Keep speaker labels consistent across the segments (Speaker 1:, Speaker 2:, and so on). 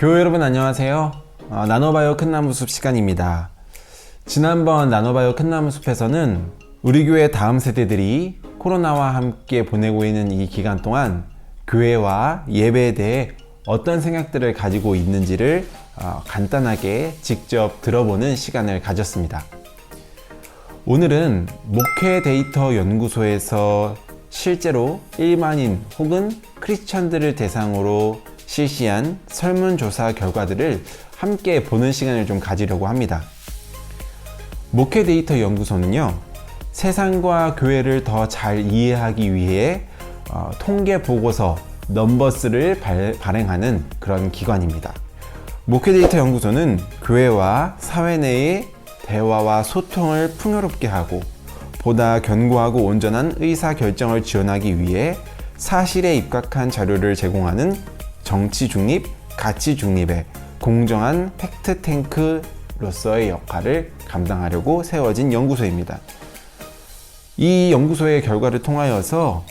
Speaker 1: 교회 여러분 안녕하세요. 나눠봐요 큰나무숲 시간입니다. 지난번 나눠봐요 큰나무숲에서는 우리 교회 다음 세대들이 코로나와 함께 보내고 있는 이 기간 동안 교회와 예배에 대해 어떤 생각들을 가지고 있는지를 간단하게 직접 들어보는 시간을 가졌습니다. 오늘은 목회 데이터 연구소에서 실제로 일반인 혹은 크리스천들을 대상으로 실시한 설문조사 결과들을 함께 보는 시간을 좀 가지려고 합니다. 목회 데이터 연구소는요, 세상과 교회를 더 잘 이해하기 위해 통계 보고서 넘버스를 발행하는 그런 기관입니다. 목회 데이터 연구소는 교회와 사회 내의 대화와 소통을 풍요롭게 하고 보다 견고하고 온전한 의사결정을 지원하기 위해 사실에 입각한 자료를 제공하는 정치 중립, 가치 중립의 공정한 팩트탱크로서의 역할을 감당하려고 세워진 연구소입니다. 이 연구소의 결과를 통하여서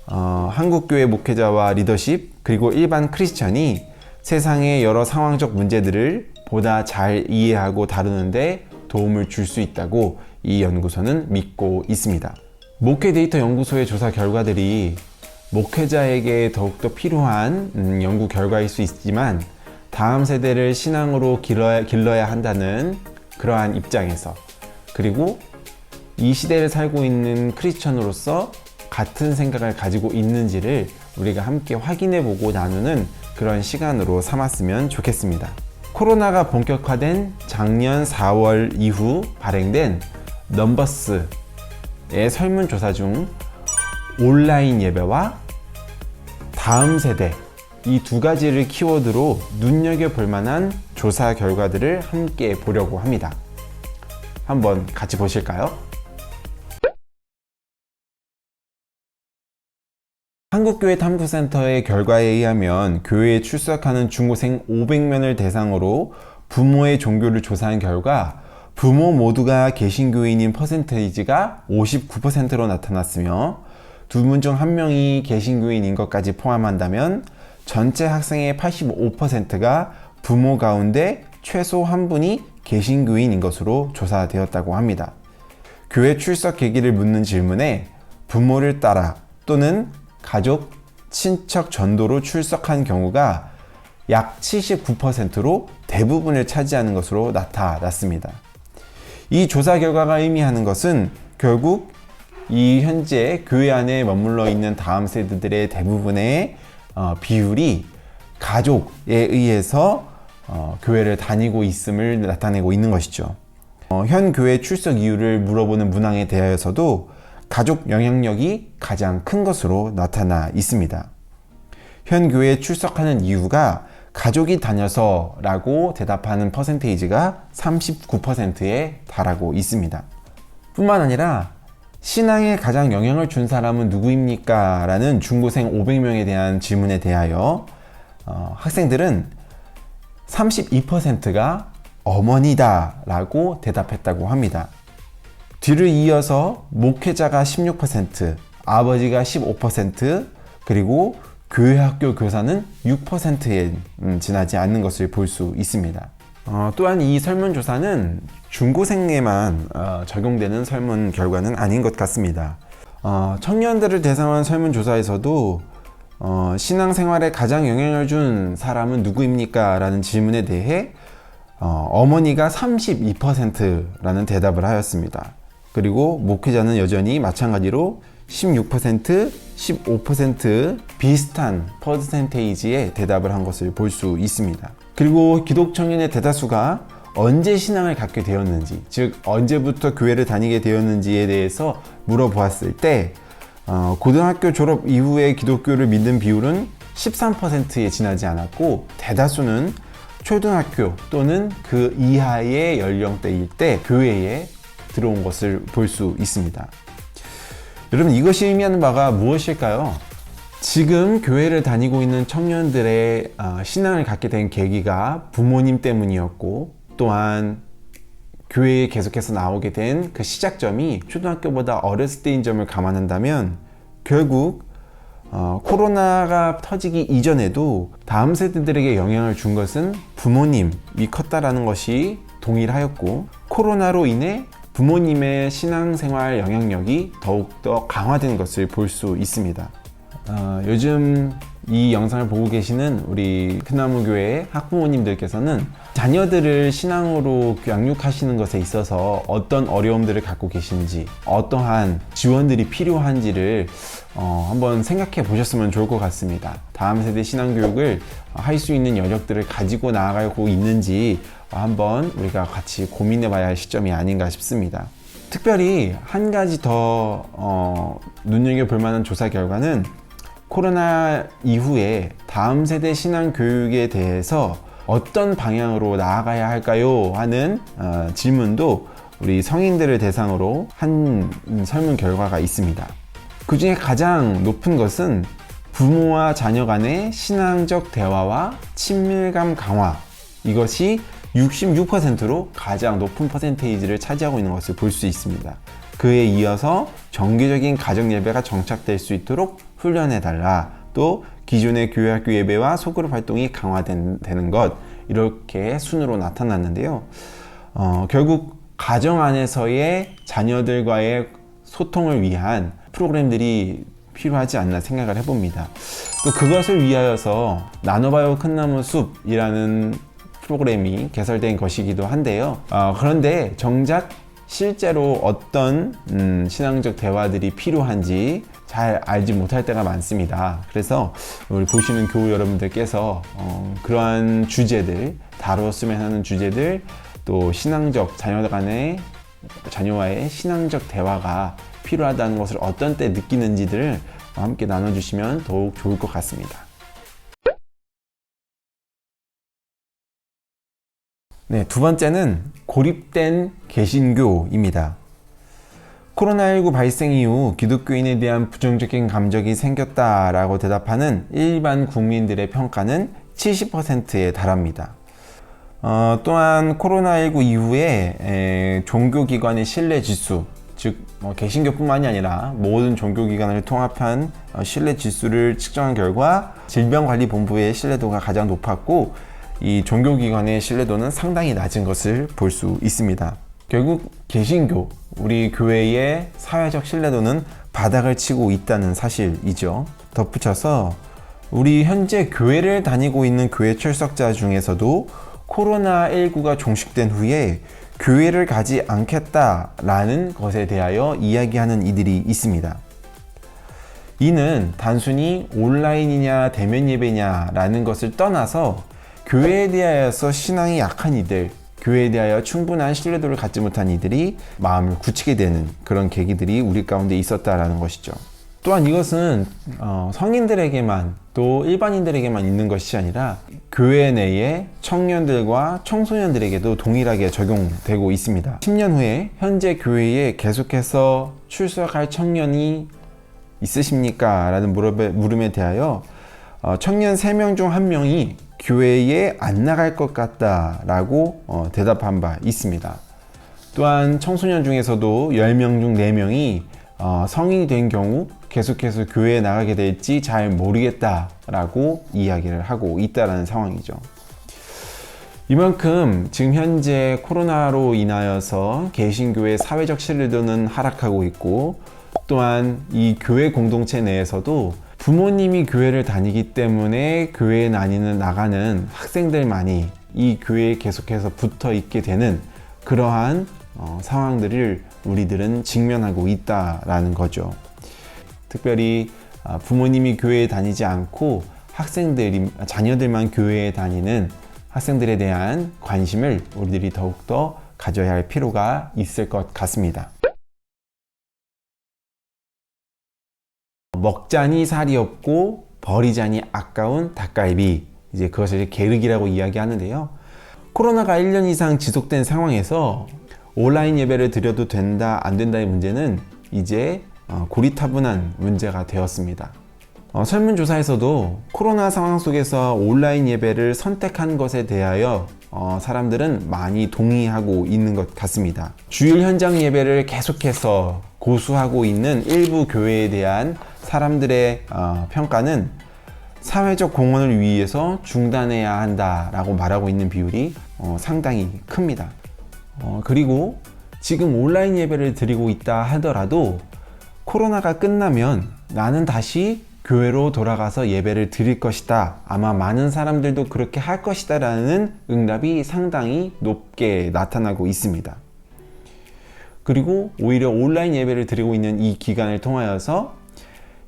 Speaker 1: 한국교회 목회자와 리더십 그리고 일반 크리스천이 세상의 여러 상황적 문제들을 보다 잘 이해하고 다루는데 도움을 줄 수 있다고 이 연구소는 믿고 있습니다. 목회 데이터 연구소의 조사 결과들이 목회자에게 더욱더 필요한 연구 결과일 수 있지만 다음 세대를 신앙으로 길러야 한다는 그러한 입장에서, 그리고 이 시대를 살고 있는 크리스천으로서 같은 생각을 가지고 있는지를 우리가 함께 확인해보고 나누는 그런 시간으로 삼았으면 좋겠습니다. 코로나가 본격화된 작년 4월 이후 발행된 넘버스의 설문조사 중 온라인 예배와 다음 세대, 이 두 가지를 키워드로 눈여겨볼 만한 조사 결과들을 함께 보려고 합니다. 한번 같이 보실까요? 한국교회 탐구센터의 결과에 의하면 교회에 출석하는 중고생 500명을 대상으로 부모의 종교를 조사한 결과 부모 모두가 개신교인인 퍼센테이지가 59%로 나타났으며 두 분 중 한 명이 개신교인인 것까지 포함한다면 전체 학생의 85%가 부모 가운데 최소 한 분이 개신교인인 것으로 조사되었다고 합니다. 교회 출석 계기를 묻는 질문에 부모를 따라 또는 가족, 친척 전도로 출석한 경우가 약 79%로 대부분을 차지하는 것으로 나타났습니다. 이 조사 결과가 의미하는 것은 결국 이 현재 교회 안에 머물러 있는 다음 세대들의 대부분의 비율이 가족에 의해서 교회를 다니고 있음을 나타내고 있는 것이죠. 현 교회 출석 이유를 물어보는 문항에 대하여서도 가족 영향력이 가장 큰 것으로 나타나 있습니다. 현 교회에 출석하는 이유가 가족이 다녀서 라고 대답하는 퍼센테이지가 39%에 달하고 있습니다. 뿐만 아니라 신앙에 가장 영향을 준 사람은 누구입니까? 라는 중고생 500명에 대한 질문에 대하여 학생들은 32%가 어머니다 라고 대답했다고 합니다. 뒤를 이어서 목회자가 16%, 아버지가 15%, 그리고 교회 학교 교사는 6%에 지나지 않는 것을 볼 수 있습니다. 또한 이 설문조사는 중고생에만 적용되는 설문 결과는 아닌 것 같습니다. 청년들을 대상한 설문조사에서도 신앙생활에 가장 영향을 준 사람은 누구입니까? 라는 질문에 대해 어머니가 32%라는 대답을 하였습니다. 그리고 목회자는 여전히 마찬가지로 16%, 15% 비슷한 퍼센테이지의 대답을 한 것을 볼 수 있습니다. 그리고 기독 청년의 대다수가 언제 신앙을 갖게 되었는지, 즉 언제부터 교회를 다니게 되었는지에 대해서 물어보았을 때 고등학교 졸업 이후에 기독교를 믿는 비율은 13%에 지나지 않았고 대다수는 초등학교 또는 그 이하의 연령대일 때 교회에 들어온 것을 볼 수 있습니다. 여러분, 이것이 의미하는 바가 무엇일까요? 지금 교회를 다니고 있는 청년들의 신앙을 갖게 된 계기가 부모님 때문이었고, 또한 교회에 계속해서 나오게 된 그 시작점이 초등학교보다 어렸을 때인 점을 감안한다면 결국 코로나가 터지기 이전에도 다음 세대들에게 영향을 준 것은 부모님이 컸다라는 것이 동일하였고, 코로나로 인해 부모님의 신앙생활 영향력이 더욱더 강화된 것을 볼 수 있습니다. 요즘 이 영상을 보고 계시는 우리 큰나무교회 학부모님들께서는 자녀들을 신앙으로 양육하시는 것에 있어서 어떤 어려움들을 갖고 계신지, 어떠한 지원들이 필요한지를 한번 생각해 보셨으면 좋을 것 같습니다. 다음 세대 신앙교육을 할 수 있는 여력들을 가지고 나아가고 있는지 한번 우리가 같이 고민해 봐야 할 시점이 아닌가 싶습니다. 특별히 한 가지 더 눈여겨볼 만한 조사 결과는 코로나 이후에 다음 세대 신앙 교육에 대해서 어떤 방향으로 나아가야 할까요? 하는 질문도 우리 성인들을 대상으로 한 설문 결과가 있습니다. 그 중에 가장 높은 것은 부모와 자녀 간의 신앙적 대화와 친밀감 강화, 이것이 66%로 가장 높은 퍼센테이지를 차지하고 있는 것을 볼 수 있습니다. 그에 이어서 정기적인 가정 예배가 정착될 수 있도록 훈련해달라, 또 기존의 교회학교 예배와 소그룹 활동이 강화되는 것, 이렇게 순으로 나타났는데요. 결국 가정 안에서의 자녀들과의 소통을 위한 프로그램들이 필요하지 않나 생각을 해봅니다. 또 그것을 위하여서 나눠봐요 큰나무 숲이라는 프로그램이 개설된 것이기도 한데요. 그런데 정작 실제로 어떤 신앙적 대화들이 필요한지 잘 알지 못할 때가 많습니다. 그래서 우리 보시는 교우 여러분들께서 그러한 주제들, 다뤘으면 하는 주제들, 또 신앙적 자녀와의 신앙적 대화가 필요하다는 것을 어떤 때 느끼는지들을 함께 나눠주시면 더욱 좋을 것 같습니다. 네, 두 번째는 고립된 개신교입니다. 코로나19 발생 이후 기독교인에 대한 부정적인 감정이 생겼다라고 대답하는 일반 국민들의 평가는 70%에 달합니다. 또한 코로나19 이후에 종교기관의 신뢰지수, 즉 개신교뿐만이 아니라 모든 종교기관을 통합한 신뢰지수를 측정한 결과 질병관리본부의 신뢰도가 가장 높았고, 이 종교기관의 신뢰도는 상당히 낮은 것을 볼 수 있습니다. 결국 개신교, 우리 교회의 사회적 신뢰도는 바닥을 치고 있다는 사실이죠. 덧붙여서 우리 현재 교회를 다니고 있는 교회 출석자 중에서도 코로나19가 종식된 후에 교회를 가지 않겠다라는 것에 대하여 이야기하는 이들이 있습니다. 이는 단순히 온라인이냐 대면 예배냐라는 것을 떠나서 교회에 대하여서 신앙이 약한 이들, 교회에 대하여 충분한 신뢰도를 갖지 못한 이들이 마음을 굳히게 되는 그런 계기들이 우리 가운데 있었다라는 것이죠. 또한 이것은 성인들에게만, 또 일반인들에게만 있는 것이 아니라 교회 내의 청년들과 청소년들에게도 동일하게 적용되고 있습니다. 10년 후에 현재 교회에 계속해서 출석할 청년이 있으십니까? 라는 물음에 대하여 청년 3명 중 1명이 교회에 안 나갈 것 같다 라고 대답한 바 있습니다. 또한 청소년 중에서도 10명 중 4명이 성인이 된 경우 계속해서 교회에 나가게 될지 잘 모르겠다 라고 이야기를 하고 있다는 상황이죠. 이만큼 지금 현재 코로나로 인하여서 개신교의 사회적 신뢰도는 하락하고 있고, 또한 이 교회 공동체 내에서도 부모님이 교회를 다니기 때문에 교회에 나가는 학생들만이 이 교회에 계속해서 붙어 있게 되는 그러한 상황들을 우리들은 직면하고 있다라는 거죠. 특별히 부모님이 교회에 다니지 않고 자녀들만 교회에 다니는 학생들에 대한 관심을 우리들이 더욱더 가져야 할 필요가 있을 것 같습니다. 먹자니 살이 없고 버리자니 아까운 닭갈비, 이제 그것을 게르기라고 이야기하는데요. 코로나가 1년 이상 지속된 상황에서 온라인 예배를 드려도 된다 안 된다의 문제는 이제 고리타분한 문제가 되었습니다. 설문조사에서도 코로나 상황 속에서 온라인 예배를 선택한 것에 대하여 사람들은 많이 동의하고 있는 것 같습니다. 주일 현장 예배를 계속해서 고수하고 있는 일부 교회에 대한 사람들의 평가는 사회적 공헌을 위해서 중단해야 한다라고 말하고 있는 비율이 상당히 큽니다. 그리고 지금 온라인 예배를 드리고 있다 하더라도 코로나가 끝나면 나는 다시 교회로 돌아가서 예배를 드릴 것이다. 아마 많은 사람들도 그렇게 할 것이다 라는 응답이 상당히 높게 나타나고 있습니다. 그리고 오히려 온라인 예배를 드리고 있는 이 기간을 통하여서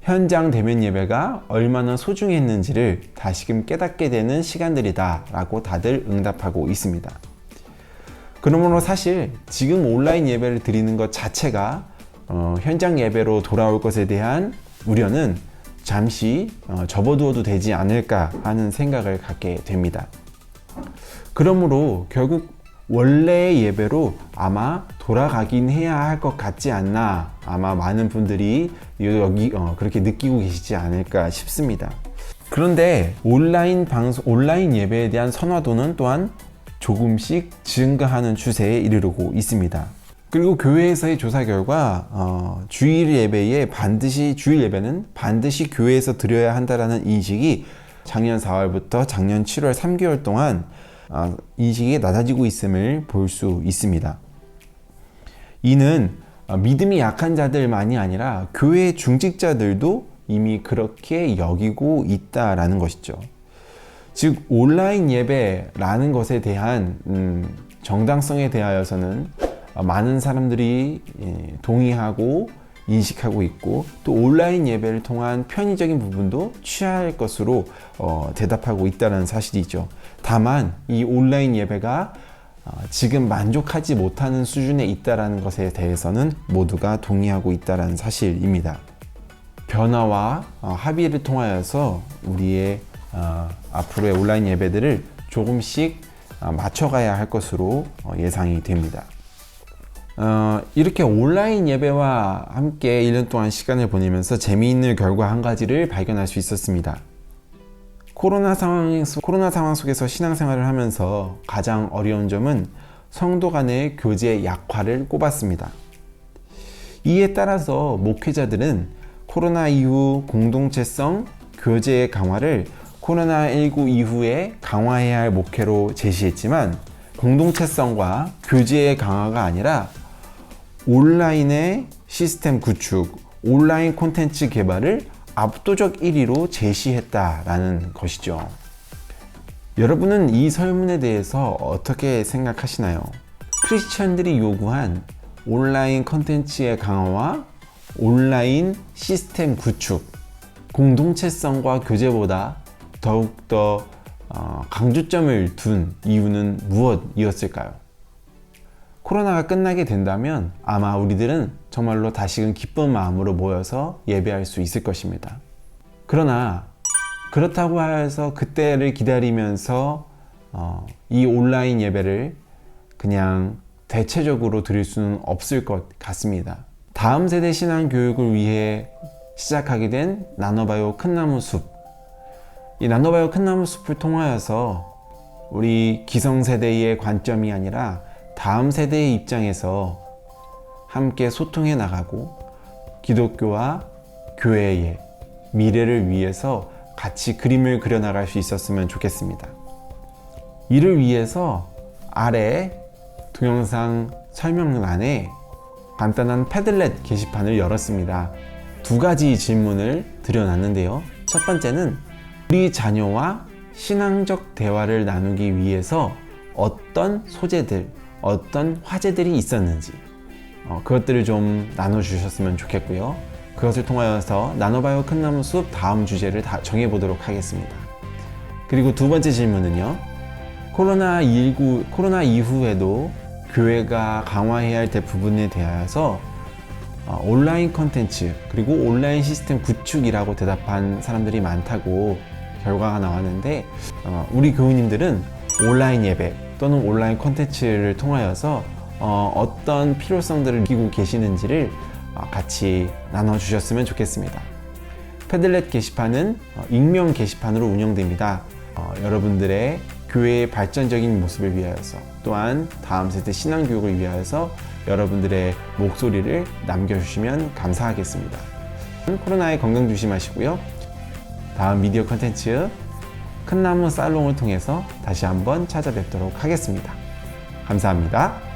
Speaker 1: 현장 대면 예배가 얼마나 소중했는지를 다시금 깨닫게 되는 시간들이다 라고 다들 응답하고 있습니다. 그러므로 사실 지금 온라인 예배를 드리는 것 자체가 현장 예배로 돌아올 것에 대한 우려는 잠시 접어두어도 되지 않을까 하는 생각을 갖게 됩니다. 그러므로 결국 원래의 예배로 아마 돌아가긴 해야 할 것 같지 않나, 아마 많은 분들이 그렇게 느끼고 계시지 않을까 싶습니다. 그런데 온라인 예배에 대한 선호도는 또한 조금씩 증가하는 추세에 이르르고 있습니다. 그리고 교회에서의 조사 결과 주일 예배는 반드시 교회에서 드려야 한다는 인식이 작년 4월부터 작년 7월 3개월 동안 인식이 낮아지고 있음을 볼 수 있습니다. 이는 믿음이 약한 자들만이 아니라 교회 중직자들도 이미 그렇게 여기고 있다라는 것이죠. 즉 온라인 예배라는 것에 대한 정당성에 대하여서는 많은 사람들이 동의하고 인식하고 있고, 또 온라인 예배를 통한 편의적인 부분도 취할 것으로 대답하고 있다는 사실이죠. 다만 이 온라인 예배가 지금 만족하지 못하는 수준에 있다는 것에 대해서는 모두가 동의하고 있다는 사실입니다. 변화와 합의를 통하여서 우리의 앞으로의 온라인 예배들을 조금씩 맞춰가야 할 것으로 예상이 됩니다. 이렇게 온라인 예배와 함께 1년 동안 시간을 보내면서 재미있는 결과 한 가지를 발견할 수 있었습니다. 코로나 상황 속에서 신앙생활을 하면서 가장 어려운 점은 성도 간의 교제 약화를 꼽았습니다. 이에 따라서 목회자들은 코로나 이후 공동체성 교제의 강화를 코로나19 이후에 강화해야 할 목표로 제시했지만, 공동체성과 교제의 강화가 아니라 온라인의 시스템 구축, 온라인 콘텐츠 개발을 압도적 1위로 제시했다라는 것이죠. 여러분은 이 설문에 대해서 어떻게 생각하시나요? 크리스천들이 요구한 온라인 콘텐츠의 강화와 온라인 시스템 구축, 공동체성과 교제보다 더욱더 강조점을 둔 이유는 무엇이었을까요? 코로나가 끝나게 된다면 아마 우리들은 정말로 다시금 기쁜 마음으로 모여서 예배할 수 있을 것입니다. 그러나 그렇다고 해서 그때를 기다리면서 이 온라인 예배를 그냥 대체적으로 드릴 수는 없을 것 같습니다. 다음 세대 신앙 교육을 위해 시작하게 된 나눠봐요 큰나무 숲. 이 나눠봐요 큰나무 숲을 통하여서 우리 기성세대의 관점이 아니라 다음 세대의 입장에서 함께 소통해 나가고 기독교와 교회의 미래를 위해서 같이 그림을 그려나갈 수 있었으면 좋겠습니다. 이를 위해서 아래 동영상 설명란에 간단한 패들렛 게시판을 열었습니다. 두 가지 질문을 드려놨는데요. 첫 번째는 우리 자녀와 신앙적 대화를 나누기 위해서 어떤 소재들, 어떤 화제들이 있었는지 그것들을 좀 나눠주셨으면 좋겠고요. 그것을 통하여서 나눠봐요 큰나무 숲 다음 주제를 다 정해보도록 하겠습니다. 그리고 두 번째 질문은요. 코로나 이후에도 교회가 강화해야 할 부분에 대하여서 온라인 콘텐츠 그리고 온라인 시스템 구축이라고 대답한 사람들이 많다고 결과가 나왔는데, 우리 교우님들은 온라인 예배 또는 온라인 콘텐츠를 통하여서 어떤 필요성들을 느끼고 계시는지를 같이 나눠주셨으면 좋겠습니다. 패들렛 게시판은 익명 게시판으로 운영됩니다. 여러분들의 교회의 발전적인 모습을 위하여서, 또한 다음 세대 신앙교육을 위하여서 여러분들의 목소리를 남겨주시면 감사하겠습니다. 코로나에 건강 조심하시고요. 다음 미디어 컨텐츠 큰나무 살롱을 통해서 다시 한번 찾아뵙도록 하겠습니다. 감사합니다.